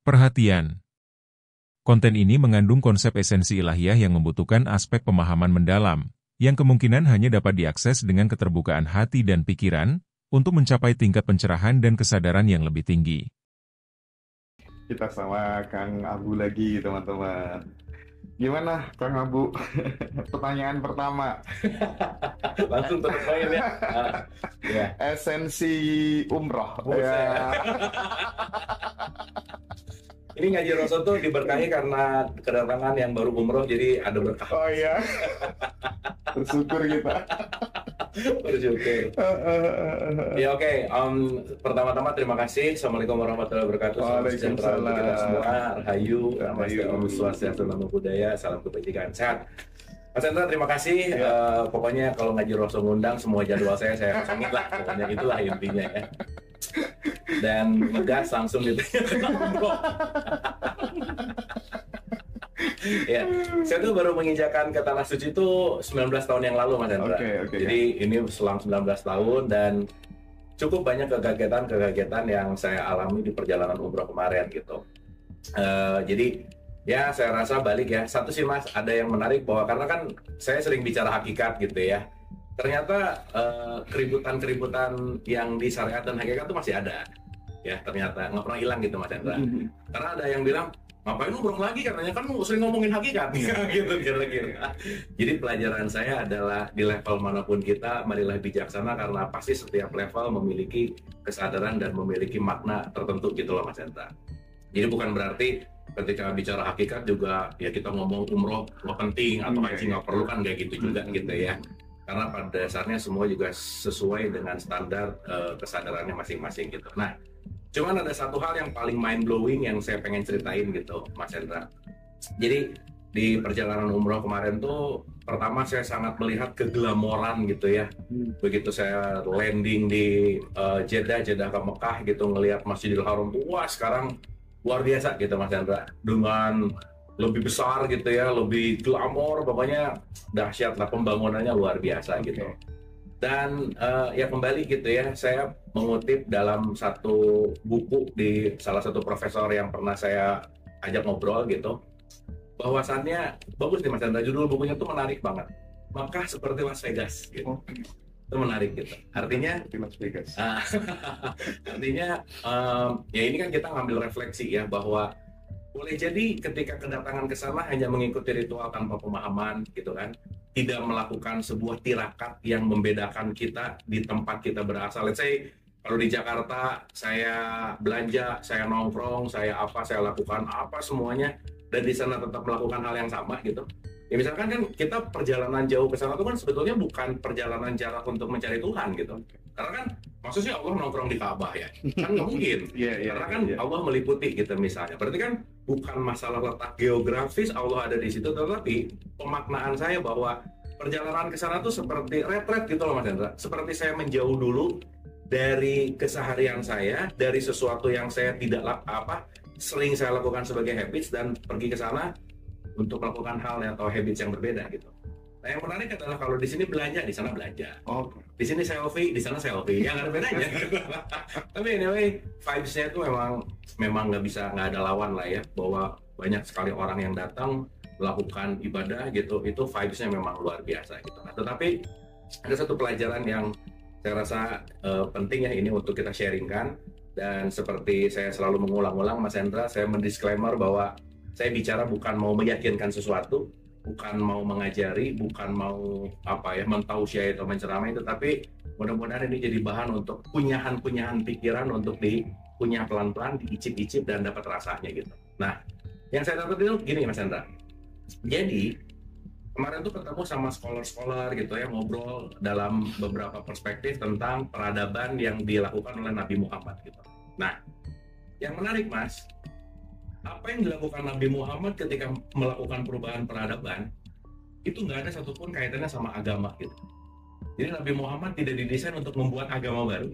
Perhatian! Konten ini mengandung konsep esensi ilahiyah yang membutuhkan aspek pemahaman mendalam, yang kemungkinan hanya dapat diakses dengan keterbukaan hati dan pikiran, untuk mencapai tingkat pencerahan dan kesadaran yang lebih tinggi. Kita sama Kang Abu lagi, teman-teman. Gimana, Kang Abu? Pertanyaan pertama. Langsung terpoin ya. Ya. Esensi umroh. Buset. Ya. Ini Ngaji Roso tuh diberkahi karena kedatangan yang baru umroh, jadi ada berkah. Oh iya. Bersyukur kita. Bersyukur. Ya oke. Pertama-tama terima kasih. Assalamualaikum warahmatullahi wabarakatuh. Salam sejahtera untuk kita semua. Rahayu, namaste, om swastiastu, namo buddhaya, salam kebajikan, sehat. Mas Hendra, terima kasih. Pokoknya kalau Ngaji Roso ngundang, semua jadwal saya kosongin lah. Pokoknya itulah intinya ya. Dan ngegas langsung gitu. Ya, saya tuh baru menginjakan ke Tanah Suci itu 19 tahun yang lalu, Mas Hendra. Jadi ini selang 19 tahun dan cukup banyak kegagetan yang saya alami di perjalanan umroh kemarin gitu. Jadi ya saya rasa balik ya. Satu sih Mas, ada yang menarik bahwa karena kan saya sering bicara hakikat gitu ya. Ternyata keributan-keributan yang di syariat dan hakikat itu masih ada. Ya ternyata nggak pernah hilang gitu Mas Hendra. Karena ada yang bilang, ngapain umroh lagi, katanya kan sering ngomongin hakikat gitu kira-kira. Jadi pelajaran saya adalah di level manapun kita, marilah bijaksana karena pasti setiap level memiliki kesadaran dan memiliki makna tertentu gitu loh Mas Hendra. Jadi bukan berarti ketika bicara hakikat juga ya kita ngomong umroh nggak penting atau haji nggak perlu, kan kayak gitu juga gitu ya. Karena pada dasarnya semua juga sesuai dengan standar kesadarannya masing-masing gitu. Nah, cuman ada satu hal yang paling mind blowing yang saya pengen ceritain gitu, Mas Hendra. Jadi di perjalanan umroh kemarin tuh, pertama saya sangat melihat keglamoran gitu ya. Begitu saya landing di Jeddah ke Mekah gitu, ngelihat Masjidil Haram tuh, wah sekarang luar biasa gitu Mas Hendra. Dengan lebih besar gitu ya, lebih glamor, pokoknya dahsyat lah, pembangunannya luar biasa gitu. Dan ya kembali gitu ya, saya mengutip dalam satu buku di salah satu profesor yang pernah saya ajak ngobrol gitu, bahwasannya bagus nih Mas Hendra, judul bukunya tuh menarik banget, Mekah seperti Las Vegas gitu. Itu menarik gitu, artinya Las Vegas. Artinya ya ini kan kita ngambil refleksi ya, bahwa boleh jadi ketika kedatangan ke sana hanya mengikuti ritual tanpa pemahaman gitu kan, tidak melakukan sebuah tirakat yang membedakan kita di tempat kita berasal. Let's say kalau di Jakarta saya belanja, saya nongkrong, saya lakukan apa semuanya, dan di sana tetap melakukan hal yang sama gitu. Ya misalkan kan kita perjalanan jauh ke sana itu kan sebetulnya bukan perjalanan jarak untuk mencari Tuhan gitu. Karena kan maksudnya Allah nongkrong di Ka'bah ya, kan nggak mungkin. Karena kan Allah meliputi gitu misalnya. Berarti kan bukan masalah letak geografis Allah ada di situ, tetapi pemaknaan saya bahwa perjalanan ke sana tuh seperti retret gitu loh Mas Hendra. Seperti saya menjauh dulu dari keseharian saya, dari sesuatu yang saya tidak sering saya lakukan sebagai habits, dan pergi ke sana untuk melakukan hal atau habits yang berbeda gitu. Nah yang menarik adalah kalau di sini belanja, di sana belanja. Di sini selfie, di sana selfie. Ya nggak ada bedanya. Tapi anyway, vibes-nya itu memang nggak ada lawan lah ya. Bahwa banyak sekali orang yang datang melakukan ibadah gitu, itu vibes-nya memang luar biasa gitu. Nah, tetapi ada satu pelajaran yang saya rasa penting ya ini untuk kita sharingkan. Dan seperti saya selalu mengulang-ulang Mas Hendra, saya mendisklaimer bahwa saya bicara bukan mau meyakinkan sesuatu, bukan mau mengajari, bukan mau mentausiah atau menceramai, tetapi mudah-mudahan ini jadi bahan untuk kunyahan pikiran untuk dikunyah pelan-pelan, diicip-icip dan dapat rasanya gitu. Nah, yang saya dapat itu gini Mas Hendra. Jadi kemarin tuh ketemu sama scholar gitu ya, ngobrol dalam beberapa perspektif tentang peradaban yang dilakukan oleh Nabi Muhammad gitu. Nah, yang menarik Mas, apa yang dilakukan Nabi Muhammad ketika melakukan perubahan peradaban itu nggak ada satupun kaitannya sama agama gitu. Jadi Nabi Muhammad tidak didesain untuk membuat agama baru,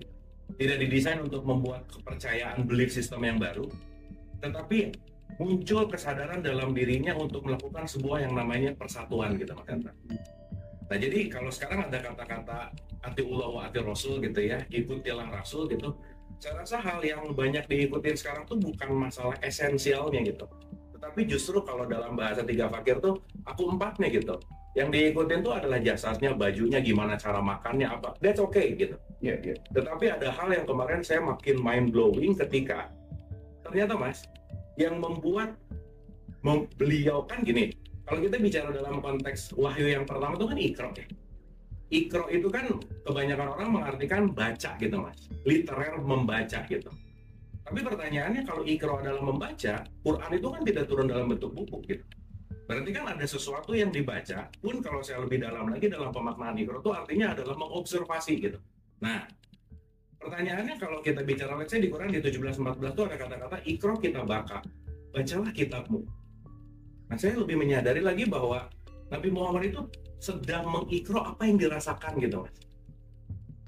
tidak didesain untuk membuat kepercayaan belief system yang baru, tetapi muncul kesadaran dalam dirinya untuk melakukan sebuah yang namanya persatuan gitu Mas Hendra. Nah jadi kalau sekarang ada kata-kata atiullah wa ati rasul gitu ya, ikutilah rasul gitu, saya rasa hal yang banyak diikutin sekarang tuh bukan masalah esensialnya gitu. Tetapi justru kalau dalam bahasa tiga fakir tuh aku empatnya gitu. Yang diikutin tuh adalah jasadnya, bajunya, gimana cara makannya, apa. That's okay gitu. Iya, iya. Tetapi ada hal yang kemarin saya makin mind blowing ketika ternyata Mas, yang membuat beliau kan gini, kalau kita bicara dalam konteks wahyu yang pertama itu kan Iqra ya. Iqra itu kan kebanyakan orang mengartikan baca gitu Mas, literer membaca gitu. Tapi pertanyaannya kalau Iqra adalah membaca, Quran itu kan tidak turun dalam bentuk buku gitu. Berarti kan ada sesuatu yang dibaca, pun kalau saya lebih dalam lagi dalam pemaknaan Iqra itu artinya adalah mengobservasi gitu. Nah, pertanyaannya kalau kita bicara, let's say di Quran di 17:14 itu ada kata-kata Iqra kita bacalah kitabmu. Nah, saya lebih menyadari lagi bahwa Nabi Muhammad itu sedang mengikro apa yang dirasakan gitu Mas.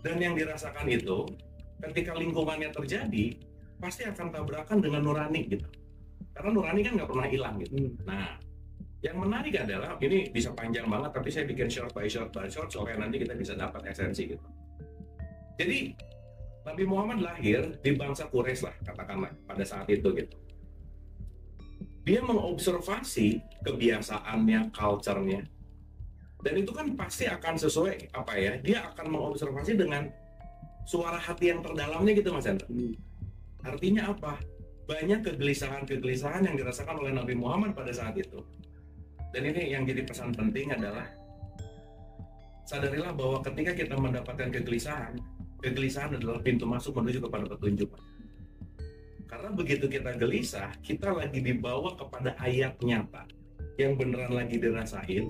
Dan yang dirasakan itu ketika lingkungannya terjadi pasti akan tabrakan dengan nurani gitu. Karena nurani kan nggak pernah hilang gitu. Nah, yang menarik adalah ini bisa panjang banget tapi saya bikin short by short supaya nanti kita bisa dapat esensi gitu. Jadi Nabi Muhammad lahir di bangsa Quraisy lah katakanlah pada saat itu gitu. Dia mengobservasi kebiasaannya, culture-nya. Dan itu kan pasti akan sesuai apa ya? Dia akan mengobservasi dengan suara hati yang terdalamnya gitu Mas Hendra. Artinya apa? Banyak kegelisahan-kegelisahan yang dirasakan oleh Nabi Muhammad pada saat itu. Dan ini yang jadi pesan penting adalah sadarilah bahwa ketika kita mendapatkan kegelisahan adalah pintu masuk menuju kepada petunjuk. Karena begitu kita gelisah, kita lagi dibawa kepada ayat nyata yang beneran lagi dirasain.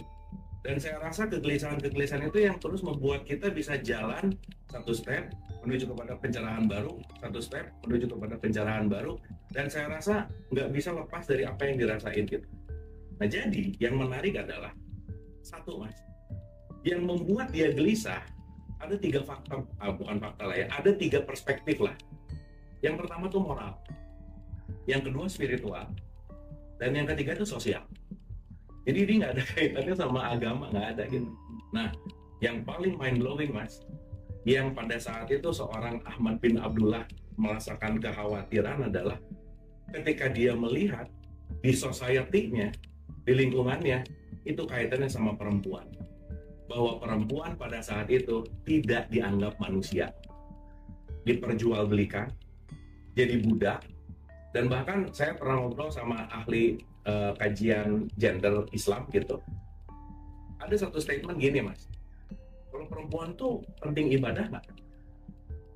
Dan saya rasa kegelisahan-kegelisahan itu yang terus membuat kita bisa jalan satu step menuju kepada pencerahan baru, satu step menuju kepada pencerahan baru. Dan saya rasa nggak bisa lepas dari apa yang dirasain gitu. Nah jadi yang menarik adalah satu Mas, yang membuat dia gelisah ada tiga fakta, bukan fakta lah ya, ada tiga perspektif lah. Yang pertama tuh moral, yang kedua spiritual, dan yang ketiga itu sosial. Jadi ini nggak ada kaitannya sama agama, nggak ada gitu. Nah, yang paling mind blowing Mas, yang pada saat itu seorang Ahmad bin Abdullah merasakan kekhawatiran adalah ketika dia melihat di society-nya, di lingkungannya, itu kaitannya sama perempuan. Bahwa perempuan pada saat itu tidak dianggap manusia, diperjualbelikan, jadi budak. Dan bahkan saya pernah ngobrol sama ahli kajian gender Islam gitu. Ada satu statement gini Mas, kalau perempuan tuh penting ibadah nggak?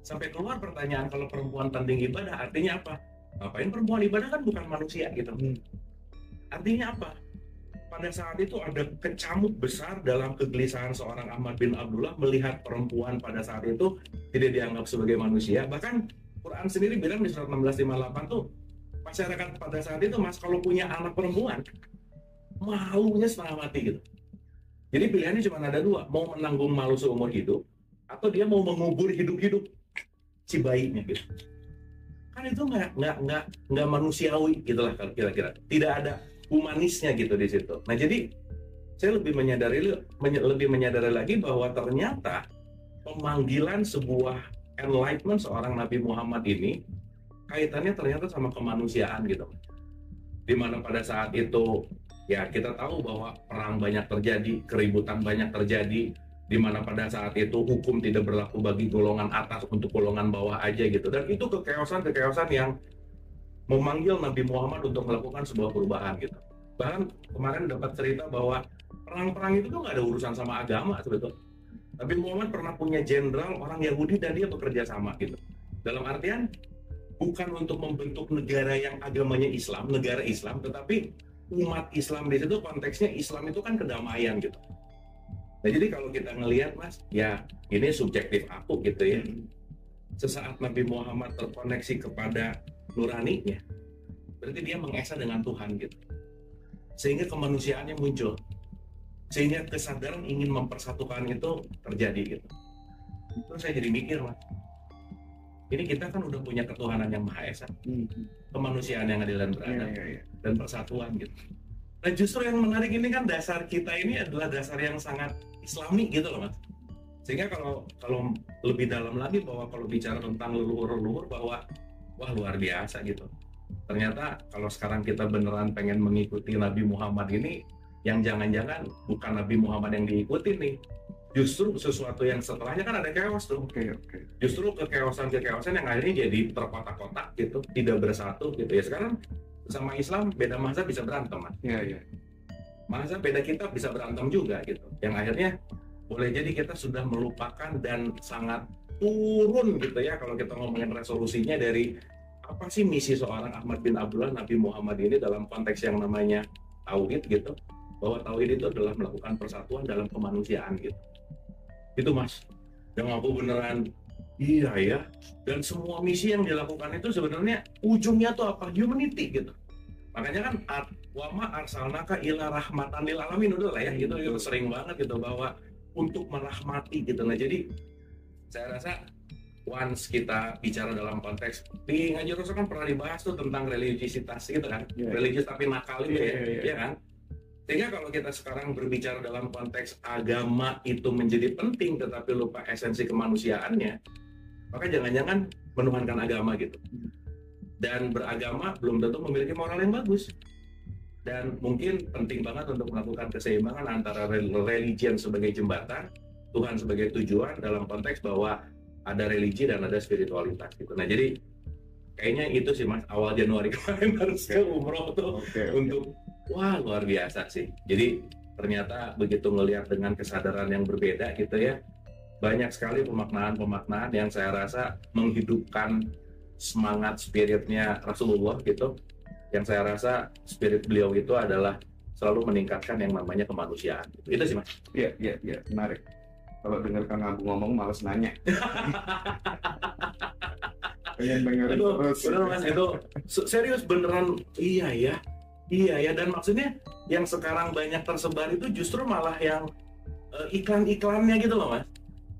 Sampai keluar pertanyaan kalau perempuan penting ibadah artinya apa? Ngapain perempuan ibadah, kan bukan manusia gitu. Artinya apa? Pada saat itu ada kecamuk besar dalam kegelisahan seorang Ahmad bin Abdullah melihat perempuan pada saat itu tidak dianggap sebagai manusia. Bahkan Quran sendiri bilang di surat 16:58 tuh, masyarakat pada saat itu Mas kalau punya anak perempuan malunya setengah mati gitu. Jadi pilihannya cuma ada dua, mau menanggung malu seumur hidup atau dia mau mengubur hidup-hidup si bayinya gitu. Kan itu nggak manusiawi gitulah kira-kira. Tidak ada humanisnya gitu di situ. Nah jadi saya lebih menyadari lagi bahwa ternyata pemanggilan sebuah enlightenment seorang Nabi Muhammad ini kaitannya ternyata sama kemanusiaan gitu. Dimana pada saat itu ya kita tahu bahwa perang banyak terjadi, keributan banyak terjadi, dimana pada saat itu hukum tidak berlaku bagi golongan atas untuk golongan bawah aja gitu. Dan itu kekeosan yang memanggil Nabi Muhammad untuk melakukan sebuah perubahan gitu. Bahkan kemarin dapat cerita bahwa perang-perang itu tuh nggak ada urusan sama agama sebetulnya. Nabi Muhammad pernah punya jenderal orang Yahudi dan dia bekerja sama gitu. Dalam artian bukan untuk membentuk negara yang agamanya Islam, negara Islam, tetapi umat Islam di situ konteksnya Islam itu kan kedamaian gitu. Nah jadi kalau kita ngelihat Mas, ya ini subjektif aku gitu ya. Sesaat Nabi Muhammad terkoneksi kepada nuraninya, berarti dia mengesa dengan Tuhan gitu. Sehingga kemanusiaannya muncul. Sehingga kesadaran ingin mempersatukan itu terjadi gitu. Terus saya jadi mikir Mas, ini kita kan udah punya ketuhanan yang Maha Esa, kemanusiaan yang adil dan beradab, dan persatuan gitu. Nah justru yang menarik ini kan dasar kita ini adalah dasar yang sangat Islami gitu loh Mas. Sehingga kalau lebih dalam lagi bahwa kalau bicara tentang leluhur-leluhur bahwa wah luar biasa gitu. Ternyata kalau sekarang kita beneran pengen mengikuti Nabi Muhammad ini, yang jangan-jangan bukan Nabi Muhammad yang diikuti nih. Justru sesuatu yang setelahnya kan ada chaos tuh. Oke. Justru kekeosan yang akhirnya jadi terkotak-kotak gitu, tidak bersatu gitu ya. Sekarang sama Islam beda mazhab bisa berantem, Mas. Iya. Mazhab beda kitab bisa berantem juga gitu. Yang akhirnya boleh jadi kita sudah melupakan dan sangat turun gitu ya kalau kita ngomongin resolusinya dari apa sih misi seorang Ahmad bin Abdullah Nabi Muhammad ini dalam konteks yang namanya tauhid gitu, bahwa tauhid itu adalah melakukan persatuan dalam kemanusiaan gitu. Itu Mas, yang aku beneran iya ya. Dan semua misi yang dilakukan itu sebenarnya ujungnya tuh apa? Humanity gitu. Makanya kan wama arsalnaka ila rahmatan lil alamin udah lah ya, itu sering banget gitu bahwa untuk merahmati gitu. Nah jadi saya rasa once kita bicara dalam konteks di Ngaji Rasul kan pernah dibahas tuh tentang religiositas gitu kan, religius tapi nakal itu ya kan. Sehingga kalau kita sekarang berbicara dalam konteks agama itu menjadi penting tetapi lupa esensi kemanusiaannya, maka jangan-jangan menuhankan agama gitu. Dan beragama belum tentu memiliki moral yang bagus. Dan mungkin penting banget untuk melakukan keseimbangan antara religion sebagai jembatan, Tuhan sebagai tujuan dalam konteks bahwa ada religi dan ada spiritualitas gitu. Nah jadi kayaknya itu sih Mas, awal Januari kemarin harus ke umroh tuh untuk wah luar biasa sih. Jadi ternyata begitu ngelihat dengan kesadaran yang berbeda gitu ya, banyak sekali pemaknaan yang saya rasa menghidupkan semangat spiritnya Rasulullah gitu. Yang saya rasa spirit beliau itu adalah selalu meningkatkan yang namanya kemanusiaan. Itu sih Mas. Iya, menarik. Kalau dengar Kang Abu ngomong malas nanya. Pengen dengerin terus. Bener Mas, itu serius beneran iya ya. Dan maksudnya yang sekarang banyak tersebar itu justru malah yang iklan-iklannya gitu loh Mas.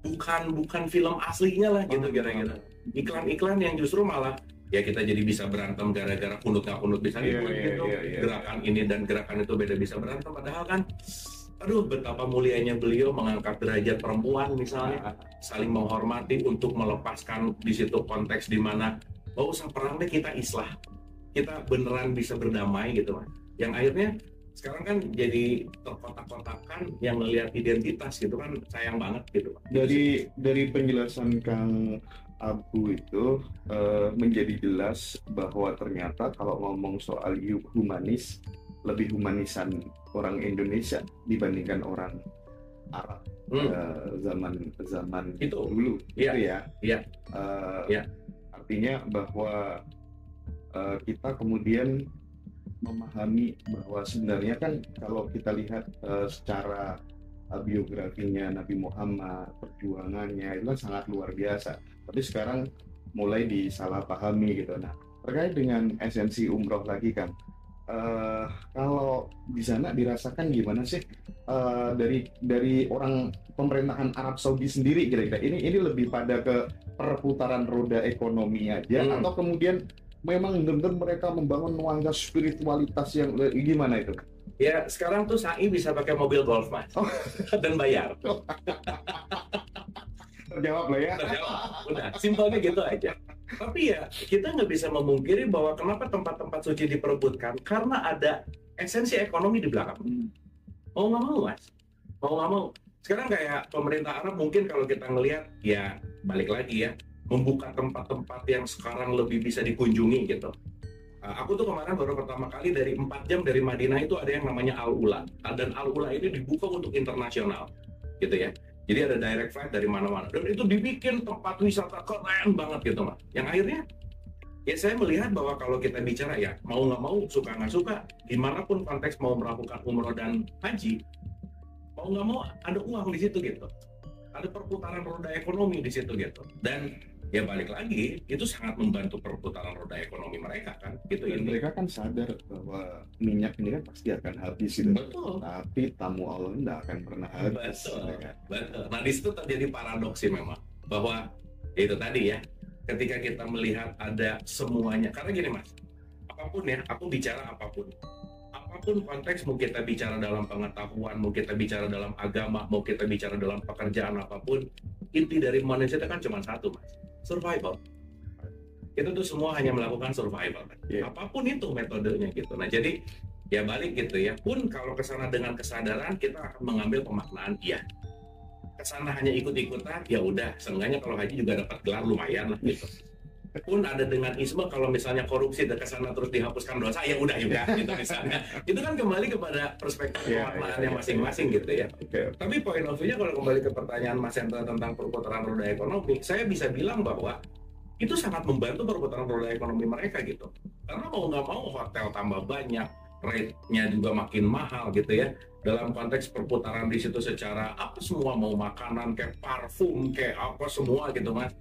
Bukan film aslinya lah gitu kira-kira. Iklan-iklan yang justru malah ya kita jadi bisa berantem gara-gara kunut bisa dibuat gitu. Gerakan ini dan gerakan itu beda bisa berantem. Padahal kan aduh betapa mulianya beliau mengangkat derajat perempuan misalnya, saling menghormati untuk melepaskan di situ konteks di mana gak usah perang deh, kita islah, kita beneran bisa berdamai gitu Mas. Yang akhirnya sekarang kan jadi terkotak-kotakan yang melihat identitas gitu kan, sayang banget gitu Mas. Dari penjelasan Kang Abu itu menjadi jelas bahwa ternyata kalau ngomong soal humanis, lebih humanisan orang Indonesia dibandingkan orang Arab zaman itu dulu. Iya. Artinya bahwa kita kemudian memahami bahwa sebenarnya kan kalau kita lihat secara biografinya Nabi Muhammad, perjuangannya itu kan sangat luar biasa. Tapi sekarang mulai disalahpahami gitu. Nah, terkait dengan esensi umroh lagi kan, kalau di sana dirasakan gimana sih dari orang pemerintahan Arab Saudi sendiri kira-kira ini lebih pada ke perputaran roda ekonomi aja atau kemudian memang benar-benar mereka membangun nuansa spiritualitas yang gimana itu? Ya sekarang tuh SAI bisa pakai mobil golf Mas dan bayar. Terjawab lah ya. Terjawab, udah simpelnya gitu aja. Tapi ya kita nggak bisa memungkiri bahwa kenapa tempat-tempat suci diperebutkan karena ada esensi ekonomi di belakang. Mau nggak mau Mas, mau nggak mau. Sekarang kayak pemerintah Arab mungkin kalau kita ngelihat ya balik lagi ya, membuka tempat-tempat yang sekarang lebih bisa dikunjungi gitu. Aku tuh kemarin baru pertama kali dari 4 jam dari Madinah itu ada yang namanya Al-Ula, dan Al-Ula ini dibuka untuk internasional gitu ya. Jadi ada direct flight dari mana-mana dan itu dibikin tempat wisata keren banget gitu Mas. Yang akhirnya ya saya melihat bahwa kalau kita bicara ya mau nggak mau, suka nggak suka, dimanapun konteks mau melakukan umroh dan haji, mau nggak mau ada uang di situ gitu, ada perputaran roda ekonomi di situ gitu. Dan ya balik lagi itu sangat membantu perputaran roda ekonomi mereka kan gitu. Dan mereka kan sadar bahwa minyak ini kan pasti akan habis gitu. Betul. Tapi tamu Allah tidak akan pernah habis. Betul. Nah di situ terjadi paradoks sih memang bahwa itu tadi ya, ketika kita melihat ada semuanya, karena gini Mas, apapun ya, aku bicara apapun apapun konteks, mau kita bicara dalam pengetahuan, mau kita bicara dalam agama, mau kita bicara dalam pekerjaan apapun, inti dari manusia itu kan cuma satu, Mas, survival. Itu tuh semua hanya melakukan survival, apapun itu metodenya gitu. Nah jadi ya balik gitu ya, pun kalau kesana dengan kesadaran kita akan mengambil pemaknaan iya. Kesana hanya ikut-ikutan, ya udah, seenggaknya kalau haji juga dapat gelar lumayan lah gitu. Pun ada dengan isme, kalau misalnya korupsi dan kesana terus dihapuskan dosa, ya udah juga gitu misalnya. Itu kan kembali kepada perspektif pemaknaannya masing-masing gitu ya. Tapi poin of view-nya kalau kembali ke pertanyaan Mas Hendra tentang perputaran roda ekonomi, saya bisa bilang bahwa itu sangat membantu perputaran roda ekonomi mereka gitu. Karena mau nggak mau hotel tambah banyak, rate-nya juga makin mahal gitu ya. Dalam konteks perputaran di situ secara apa semua, mau makanan kayak parfum kayak apa semua gitu Mas.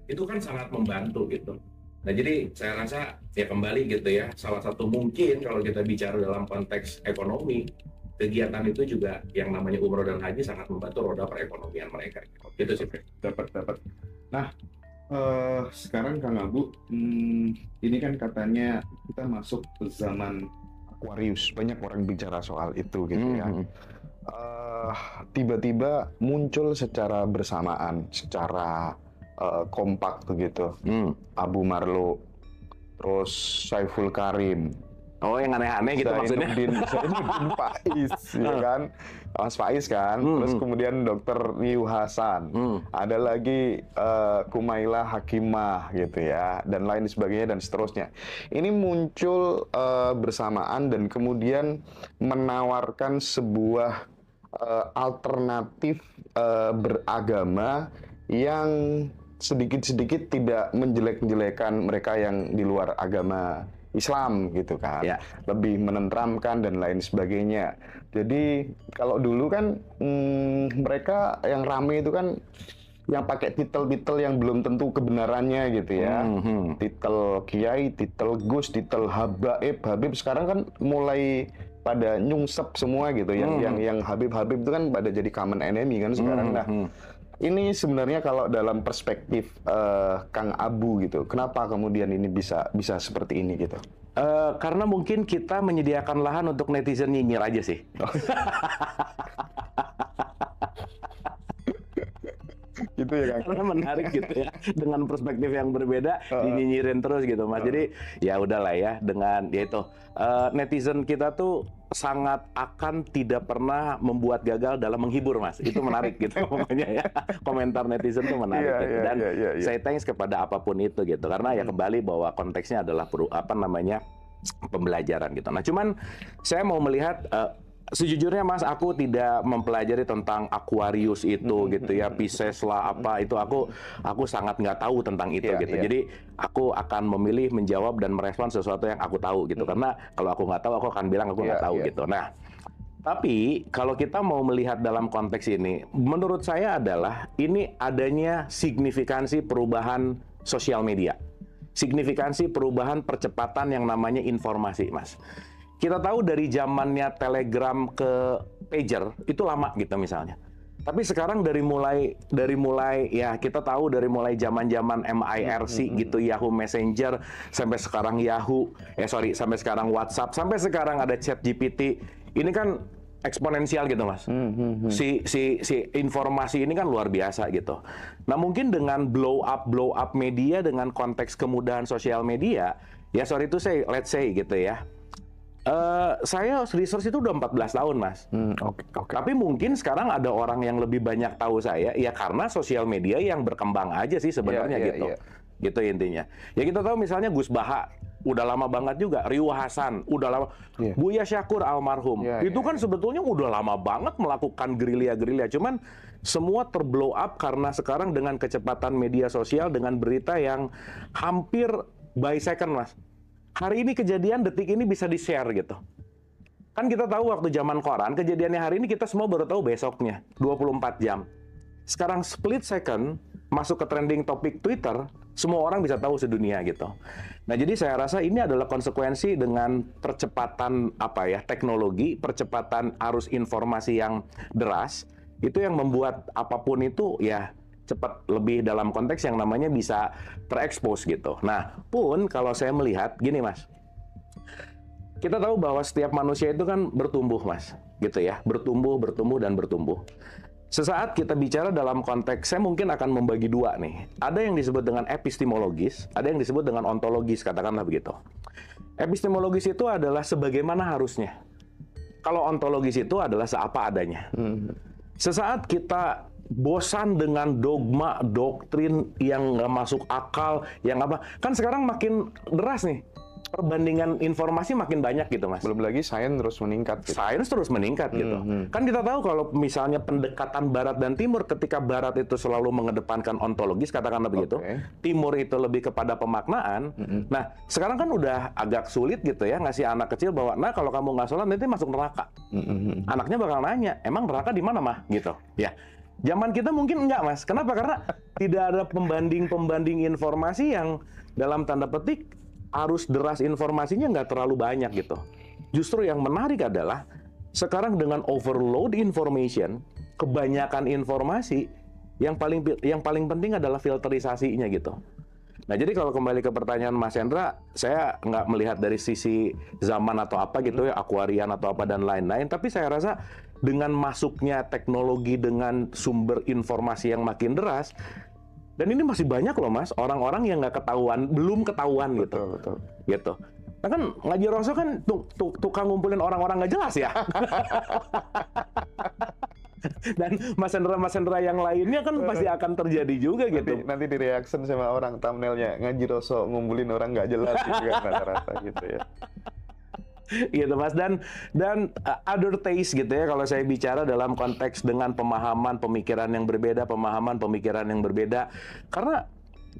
Itu kan sangat membantu gitu. Nah jadi saya rasa ya kembali gitu ya, salah satu mungkin kalau kita bicara dalam konteks ekonomi, kegiatan itu juga yang namanya umroh dan haji sangat membantu roda perekonomian mereka. Gitu sih. Dapat. Nah, sekarang Kang Abu, ini kan katanya kita masuk ke zaman Aquarius, banyak orang bicara soal itu gitu ya. Tiba-tiba muncul secara bersamaan, secara kompak begitu. Abu Marlo, terus Saiful Karim. Oh, yang aneh-aneh gitu maksudnya? Zainuddin Faiz, ya kan? Mas Faiz kan? Terus kemudian Dr. Liu Hasan. Ada lagi Kumaila Hakimah gitu ya, dan lain sebagainya dan seterusnya. Ini muncul bersamaan dan kemudian menawarkan sebuah alternatif beragama yang sedikit-sedikit tidak menjelek-jelekan mereka yang di luar agama Islam gitu kan, lebih menenteramkan dan lain sebagainya. Jadi kalau dulu kan mereka yang rame itu kan yang pakai titel-titel yang belum tentu kebenarannya gitu ya, titel kiai, titel gus, titel habib. Sekarang kan mulai pada nyungsep semua gitu, yang Habib itu kan pada jadi common enemy kan sekarang. Nah, ini sebenarnya kalau dalam perspektif Kang Abu gitu, kenapa kemudian ini bisa seperti ini gitu? Karena mungkin kita menyediakan lahan untuk netizen nyinyir aja sih. Gitu ya, Kang. Karena menarik gitu ya, dengan perspektif yang berbeda dinyinyirin terus gitu Mas. Jadi ya udahlah ya, dengan yaitu netizen kita tuh sangat akan tidak pernah membuat gagal dalam menghibur Mas. Itu menarik gitu pokoknya ya. Komentar netizen tuh menarik gitu. Dan saya thanks kepada apapun itu gitu. Karena ya kembali bahwa konteksnya adalah pembelajaran gitu. Nah, cuman saya mau melihat sejujurnya Mas, aku tidak mempelajari tentang Aquarius itu gitu ya, Pisces lah apa itu, aku sangat nggak tahu tentang itu gitu. Jadi aku akan memilih menjawab dan merespon sesuatu yang aku tahu gitu. Karena kalau aku nggak tahu, aku akan bilang aku nggak tahu gitu. Nah, tapi kalau kita mau melihat dalam konteks ini, menurut saya adalah ini adanya signifikansi perubahan sosial media, signifikansi perubahan percepatan yang namanya informasi, Mas. Kita tahu dari zamannya Telegram ke pager itu lama gitu misalnya. Tapi sekarang dari mulai ya kita tahu dari mulai zaman-zaman MIRC gitu, Yahoo Messenger, sampai sekarang sampai sekarang WhatsApp, sampai sekarang ada ChatGPT. Ini kan eksponensial gitu Mas. Si informasi ini kan luar biasa gitu. Nah, mungkin dengan blow up media dengan konteks kemudahan sosial media, ya let's say gitu ya. Saya research itu udah 14 tahun, Mas. Okay. Tapi mungkin sekarang ada orang yang lebih banyak tahu saya, ya karena sosial media yang berkembang aja sih sebenarnya gitu. Gitu intinya. Ya kita tahu misalnya Gus Baha, udah lama banget juga. Riu Hasan, udah lama. Buya Syakur almarhum. Itu kan sebetulnya udah lama banget melakukan gerilya-gerilya. Cuman semua terblow up karena sekarang dengan kecepatan media sosial, dengan berita yang hampir by second, Mas. Hari ini kejadian, detik ini bisa di-share gitu. Kan kita tahu waktu zaman koran, kejadiannya hari ini kita semua baru tahu besoknya, 24 jam. Sekarang split second, masuk ke trending topik Twitter, semua orang bisa tahu sedunia gitu. Nah, jadi saya rasa ini adalah konsekuensi dengan percepatan teknologi, percepatan arus informasi yang deras, itu yang membuat apapun itu ya cepat, lebih dalam konteks yang namanya bisa terekspos gitu. Nah, pun kalau saya melihat gini Mas, kita tahu bahwa setiap manusia itu kan bertumbuh, Mas, gitu ya, bertumbuh, dan bertumbuh. Sesaat kita bicara dalam konteks, saya mungkin akan membagi dua nih. Ada yang disebut dengan epistemologis, ada yang disebut dengan ontologis, katakanlah begitu. Epistemologis itu adalah sebagaimana harusnya. Kalau ontologis itu adalah seapa adanya. Sesaat kita bosan dengan dogma, doktrin yang nggak masuk akal, yang apa, kan sekarang makin deras nih. Perbandingan informasi makin banyak gitu, Mas. Belum lagi sains terus meningkat. Gitu. Sains terus meningkat gitu. Kan kita tahu kalau misalnya pendekatan Barat dan Timur, ketika Barat itu selalu mengedepankan ontologis, katakanlah begitu. Timur itu lebih kepada pemaknaan. Nah, sekarang kan udah agak sulit gitu ya ngasih anak kecil bahwa, nah kalau kamu nggak sholat nanti masuk neraka. Anaknya bakal nanya, emang neraka di mana, mah? Gitu. Ya. Zaman kita mungkin enggak, Mas. Kenapa? Karena tidak ada pembanding informasi yang dalam tanda petik arus deras informasinya nggak terlalu banyak gitu. Justru yang menarik adalah sekarang dengan overload information, kebanyakan informasi, yang paling penting adalah filterisasinya gitu. Nah, jadi kalau kembali ke pertanyaan Mas Hendra, saya nggak melihat dari sisi zaman atau apa gitu ya, akuarian atau apa dan lain-lain, tapi saya rasa dengan masuknya teknologi dengan sumber informasi yang makin deras, dan ini masih banyak loh, Mas, orang-orang yang nggak ketahuan, belum ketahuan gitu. Betul. Gitu. Nah kan Ngaji Roso kan tukang ngumpulin orang-orang nggak jelas ya. Dan Mas Hendra yang lainnya kan pasti akan terjadi juga gitu. Nanti di reaction sama orang thumbnailnya Ngaji Roso ngumpulin orang nggak jelas gitu kan rata-rata gitu ya. Gitu, Mas, dan other taste gitu ya, kalau saya bicara dalam konteks dengan pemahaman pemikiran yang berbeda, karena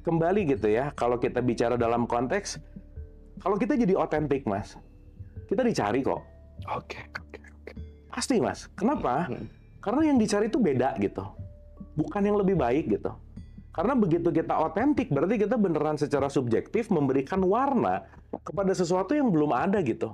kembali gitu ya, kalau kita bicara dalam konteks, kalau kita jadi otentik, Mas, kita dicari kok. Oke. Pasti, Mas. Kenapa? Karena yang dicari itu beda gitu, bukan yang lebih baik gitu. Karena begitu kita otentik, berarti kita beneran secara subjektif memberikan warna kepada sesuatu yang belum ada gitu.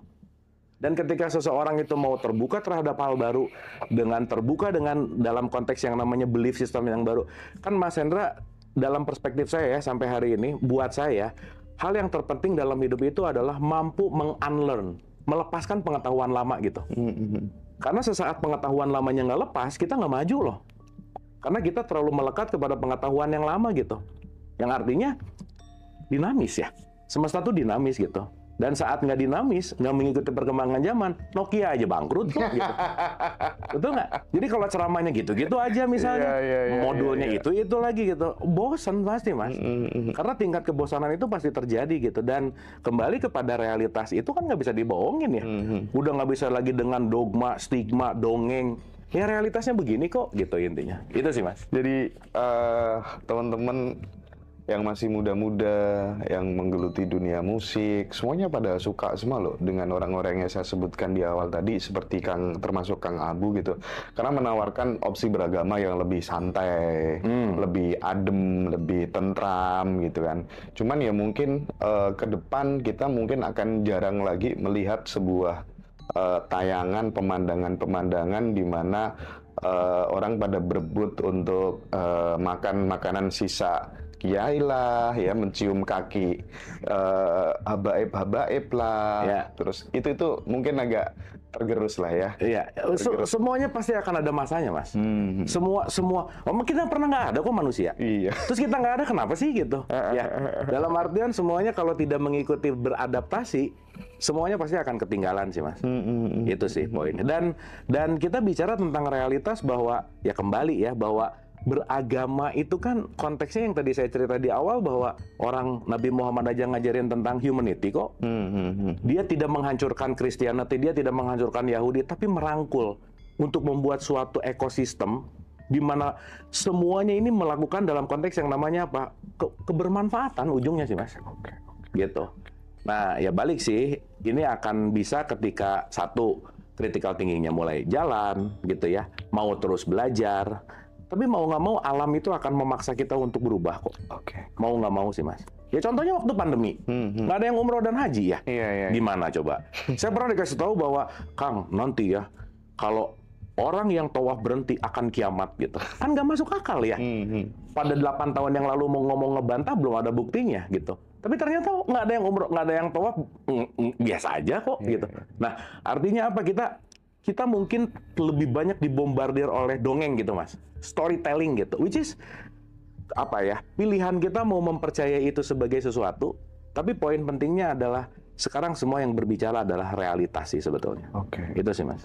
Dan ketika seseorang itu mau terbuka terhadap hal baru, dengan terbuka dengan dalam konteks yang namanya belief system yang baru, kan Mas Hendra, dalam perspektif saya ya, sampai hari ini, buat saya, hal yang terpenting dalam hidup itu adalah mampu meng-unlearn, melepaskan pengetahuan lama gitu. Karena sesaat pengetahuan lamanya nggak lepas, kita nggak maju loh. Karena kita terlalu melekat kepada pengetahuan yang lama gitu. Yang artinya dinamis ya. Semesta itu dinamis gitu. Dan saat nggak dinamis, nggak mengikuti perkembangan zaman, Nokia aja bangkrut kok gitu. Betul nggak? Jadi kalau ceramahnya gitu-gitu aja misalnya, modulnya itu lagi gitu. Bosan pasti, Mas. Karena tingkat kebosanan itu pasti terjadi gitu. Dan kembali kepada realitas itu kan nggak bisa dibohongin ya. Udah nggak bisa lagi dengan dogma, stigma, dongeng. Ya realitasnya begini kok gitu intinya. Itu sih, Mas. Jadi teman-teman yang masih muda-muda, yang menggeluti dunia musik, semuanya pada suka semua loh dengan orang-orang yang saya sebutkan di awal tadi, seperti termasuk Kang Abu gitu. Karena menawarkan opsi beragama yang lebih santai, lebih adem, lebih tentram gitu kan. Cuman ya mungkin ke depan kita mungkin akan jarang lagi melihat sebuah tayangan, pemandangan-pemandangan di mana orang pada berebut untuk makan makanan sisa kiai lah, ya mencium kaki habaib lah, ya. Terus itu mungkin agak tergerus lah ya. Iya, semuanya pasti akan ada masanya, Mas. Semua, kita pernah nggak ada kok manusia. Iya. Terus kita nggak ada, kenapa sih gitu? Ya, dalam artian semuanya kalau tidak mengikuti beradaptasi, semuanya pasti akan ketinggalan sih, Mas. Itu sih poinnya. Dan kita bicara tentang realitas bahwa ya kembali ya bahwa beragama itu kan konteksnya yang tadi saya cerita di awal bahwa orang Nabi Muhammad aja ngajarin tentang humanity kok. Dia tidak menghancurkan Christianity, dia tidak menghancurkan Yahudi, tapi merangkul untuk membuat suatu ekosistem di mana semuanya ini melakukan dalam konteks yang namanya apa? Kebermanfaatan ujungnya sih, Mas. Gitu. Nah, ya balik sih, ini akan bisa ketika satu, critical thinking-nya mulai jalan gitu ya, mau terus belajar. Tapi mau nggak mau alam itu akan memaksa kita untuk berubah kok. Mau nggak mau sih, Mas. Ya contohnya waktu pandemi, nggak ada yang umroh dan haji ya. Gimana coba? Saya pernah dikasih tahu bahwa, Kang, nanti ya kalau orang yang tawaf berhenti akan kiamat gitu. Kan nggak masuk akal ya. Pada 8 tahun yang lalu mau ngomong ngebantah belum ada buktinya gitu. Tapi ternyata nggak ada yang umroh, nggak ada yang tawaf, biasa aja kok gitu. Nah, artinya apa? Kita mungkin lebih banyak dibombardir oleh dongeng gitu, Mas. Storytelling gitu. Which is apa ya? Pilihan kita mau mempercayai itu sebagai sesuatu, tapi poin pentingnya adalah sekarang semua yang berbicara adalah realitas sih sebetulnya. Oke. Itu sih, Mas.